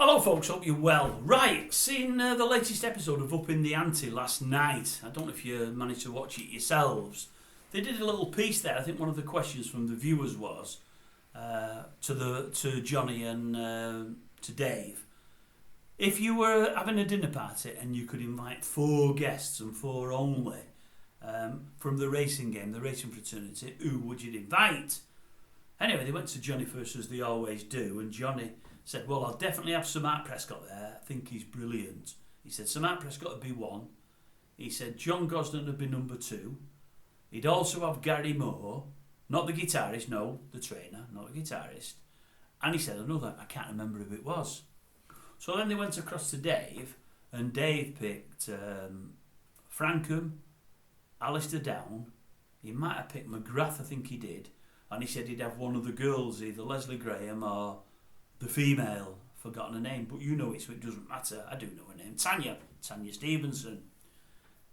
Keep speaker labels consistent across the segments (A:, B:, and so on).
A: Hello folks, hope you're well. Right, seen the latest episode of Upping the Ante last night. I don't know if you managed to watch it yourselves. They did a little piece there. I think one of the questions from the viewers was to Johnny and to Dave. If you were having a dinner party and you could invite 4 guests and 4 only from the racing game, the racing fraternity, who would you invite? Anyway, they went to Johnny first as they always do, and Johnny said, well, I'll definitely have Sir Mark Prescott there. I think he's brilliant. He said Sir Mark Prescott would be 1. He said John Gosden would be number 2. He'd also have Gary Moore, not the guitarist, no, the trainer, not the guitarist. And he said another, I can't remember who it was. So then they went across to Dave, and Dave picked Frankham, Alistair Down. He might have picked McGrath, I think he did. And he said he'd have one of the girls, either Leslie Graham or the female, forgotten her name, but you know it, so it doesn't matter. I do know her name. Tanya Stevenson.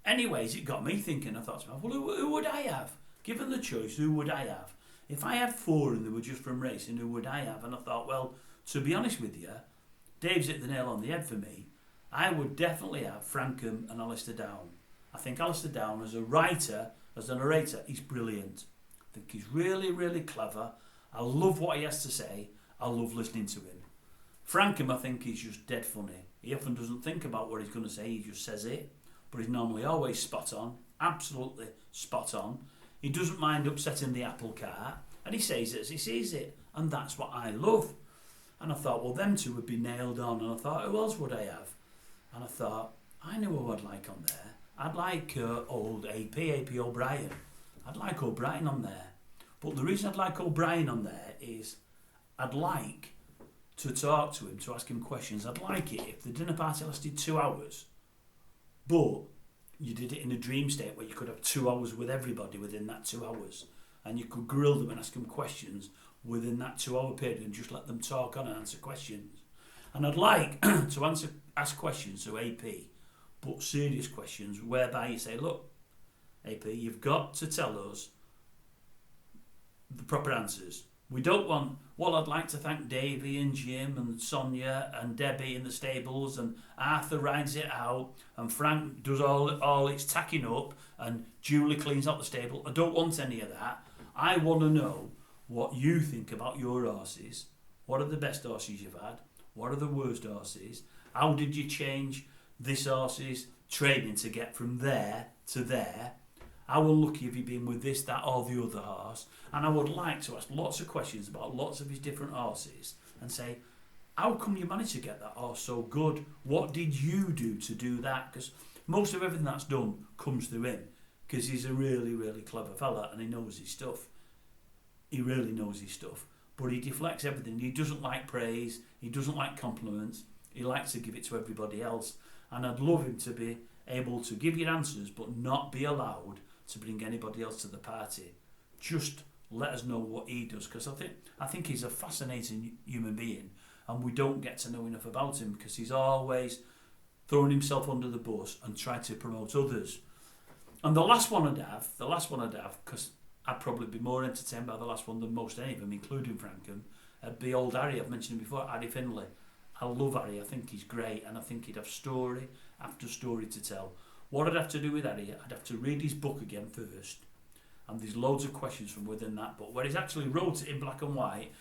A: Anyways, it got me thinking. I thought to myself, well, who would I have? Given the choice, who would I have? If I had 4 and they were just from racing, who would I have? And I thought, well, to be honest with you, Dave's hit the nail on the head for me. I would definitely have Frankham and Alistair Down. I think Alistair Down, as a writer, as a narrator, he's brilliant. I think he's really, really clever. I love what he has to say. I love listening to him. Frankham, I think he's just dead funny. He often doesn't think about what he's going to say, he just says it. But he's normally always spot on, absolutely spot on. He doesn't mind upsetting the apple cart, and he says it as he sees it. And that's what I love. And I thought, well, them two would be nailed on. And I thought, who else would I have? And I thought, I know who I'd like on there. I'd like old AP O'Brien. I'd like O'Brien on there. But the reason I'd like O'Brien on there is I'd like to talk to him, to ask him questions. I'd like it if the dinner party lasted 2 hours, but you did it in a dream state where you could have 2 hours with everybody within that 2 hours, and you could grill them and ask them questions within that 2 hour period and just let them talk on and answer questions. And I'd like to ask questions to AP, but serious questions whereby you say, look, AP, you've got to tell us the proper answers. We don't want, well, I'd like to thank Davey and Jim and Sonia and Debbie in the stables, and Arthur rides it out, and Frank does all its tacking up, and Julie cleans up the stable. I don't want any of that. I want to know what you think about your horses. What are the best horses you've had? What are the worst horses? How did you change this horse's training to get from there to there? How unlucky have you been with this, that or the other horse? And I would like to ask lots of questions about lots of his different horses and say, how come you managed to get that horse so good? What did you do to do that? Because most of everything that's done comes through him, because he's a really, really clever fella and he knows his stuff. He really knows his stuff. But he deflects everything. He doesn't like praise. He doesn't like compliments. He likes to give it to everybody else. And I'd love him to be able to give you answers but not be allowed to bring anybody else to the party. Just let us know what he does, because I think he's a fascinating human being, and we don't get to know enough about him because he's always throwing himself under the bus and trying to promote others. And the last one I'd have, because I'd probably be more entertained by the last one than most any of them, including Frankham, would be old Harry. I've mentioned him before, Harry Finlay. I love Harry. I think he's great, and I think he'd have story after story to tell. What I'd have to do with Harry, I'd have to read his book again first, and there's loads of questions from within that book where he's actually wrote it in black and white,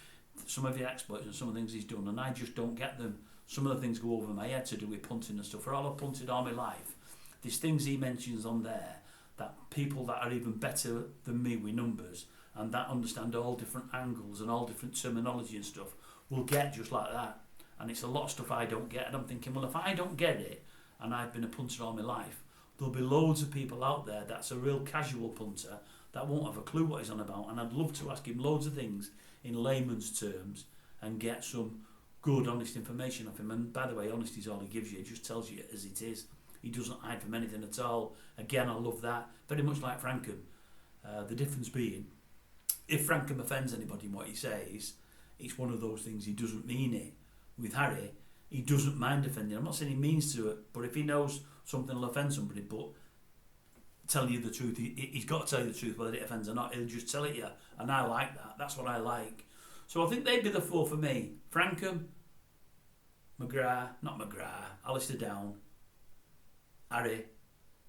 A: some of the exploits and some of the things he's done, and I just don't get them. Some of the things go over my head to do with punting and stuff. For all I've punted all my life, there's things he mentions on there that people that are even better than me with numbers and that understand all different angles and all different terminology and stuff will get just like that. And it's a lot of stuff I don't get, and I'm thinking, well, if I don't get it, and I've been a punter all my life, there'll be loads of people out there that's a real casual punter that won't have a clue what he's on about, and I'd love to ask him loads of things in layman's terms and get some good, honest information off him. And by the way, honesty is all he gives you. He just tells you as it is. He doesn't hide from anything at all. Again, I love that. Very much like Frankham. The difference being, if Frankham offends anybody in what he says, it's one of those things, he doesn't mean it. With Harry, he doesn't mind offending. I'm not saying he means to it, but if he knows something will offend somebody, but tell you the truth, he's got to tell you the truth whether it offends or not. He'll just tell it you, and I like that. That's what I like. So I think they'd be the 4 for me: Frankham, Alistair Down, Harry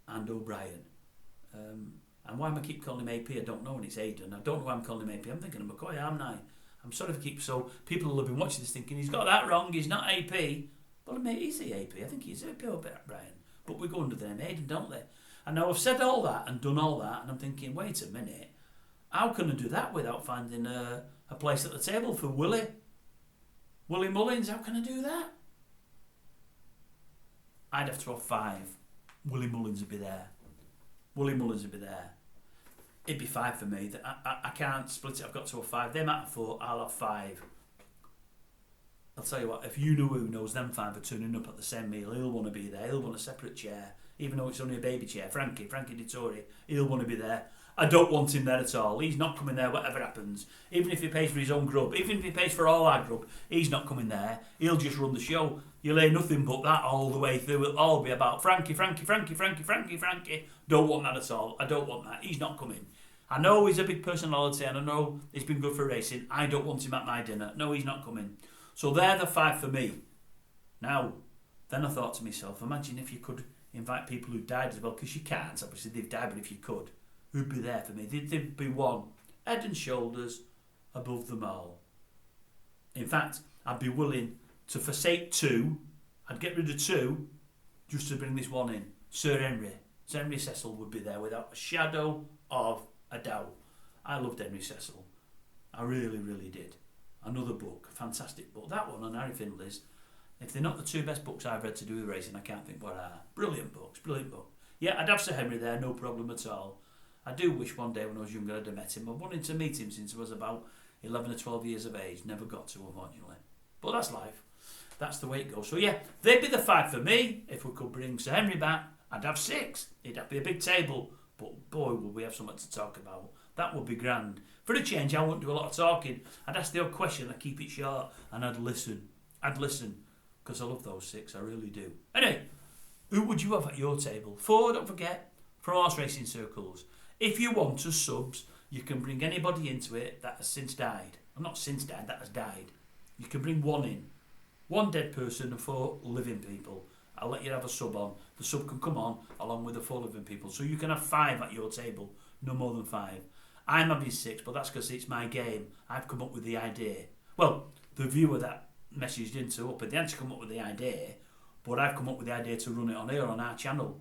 A: and O'Brien. And why am I keep calling him AP? I don't know, and it's Aidan. I don't know why I'm calling him AP. I'm thinking of McCoy, aren't I? I'm sorry if I keep... So people will have been watching this thinking, he's got that wrong, he's not AP. Well, mate, is he AP? I think he's AP O'Brien. But we go under the name Aidan, don't they? And now I've said all that and done all that, and I'm thinking, wait a minute, how can I do that without finding a place at the table for Willie Mullins? How can I do that? I'd have to have 5. Willie Mullins would be there. It'd be 5 for me. I can't split it. I've got to have 5. They might have 4. I'll have 5. I'll tell you what, if you know who knows them 5 are turning up at the same meal, he'll want to be there. He'll want a separate chair, even though it's only a baby chair. Frankie Dettori, he'll want to be there. I don't want him there at all. He's not coming there whatever happens. Even if he pays for his own grub, even if he pays for all our grub, he's not coming there. He'll just run the show. You'll hear nothing but that all the way through. It'll all be about Frankie. Don't want that at all. I don't want that. He's not coming. I know he's a big personality and I know he's been good for racing. I don't want him at my dinner. No, he's not coming. So they're the 5 for me. Now, then I thought to myself, imagine if you could invite people who died as well, because you can't. Obviously, they've died, but if you could, who'd be there for me? There'd be one head and shoulders above them all. In fact, I'd be willing to forsake 2. I'd get rid of 2 just to bring this one in. Sir Henry Cecil would be there without a shadow of a doubt. I loved Henry Cecil. I really, really did. Another book, a fantastic book. That one on Harry Findlay's. If they're not the 2 best books I've read to do with racing, I can't think what are. Brilliant book. Yeah, I'd have Sir Henry there, no problem at all. I do wish one day when I was younger I'd have met him. I've wanted to meet him since I was about 11 or 12 years of age. Never got to, unfortunately. But that's life. That's the way it goes. So yeah, they'd be the 5 for me. If we could bring Sir Henry back, I'd have 6. It'd have to be a big table. But boy, would we have something to talk about. That would be grand. For a change, I wouldn't do a lot of talking. I'd ask the odd question, I'd keep it short, and I'd listen. Because I love those 6, I really do. Anyway, who would you have at your table? 4, don't forget, from horse racing circles. If you want to subs, you can bring anybody into it that has since died. Well, not since died, that has died. You can bring 1 in. 1 dead person and 4 living people. I'll let you have a sub on. The sub can come on along with the 4 living people. So you can have 5 at your table, no more than 5. I'm having 6, but that's because it's my game. I've come up with the idea. Well, the viewer that messaged into up at the ANTE come up with the idea, but I've come up with the idea to run it on here on our channel.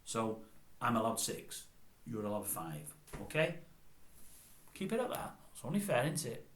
A: So I'm allowed 6. You're allowed 5. Okay? Keep it at that. It's only fair, isn't it?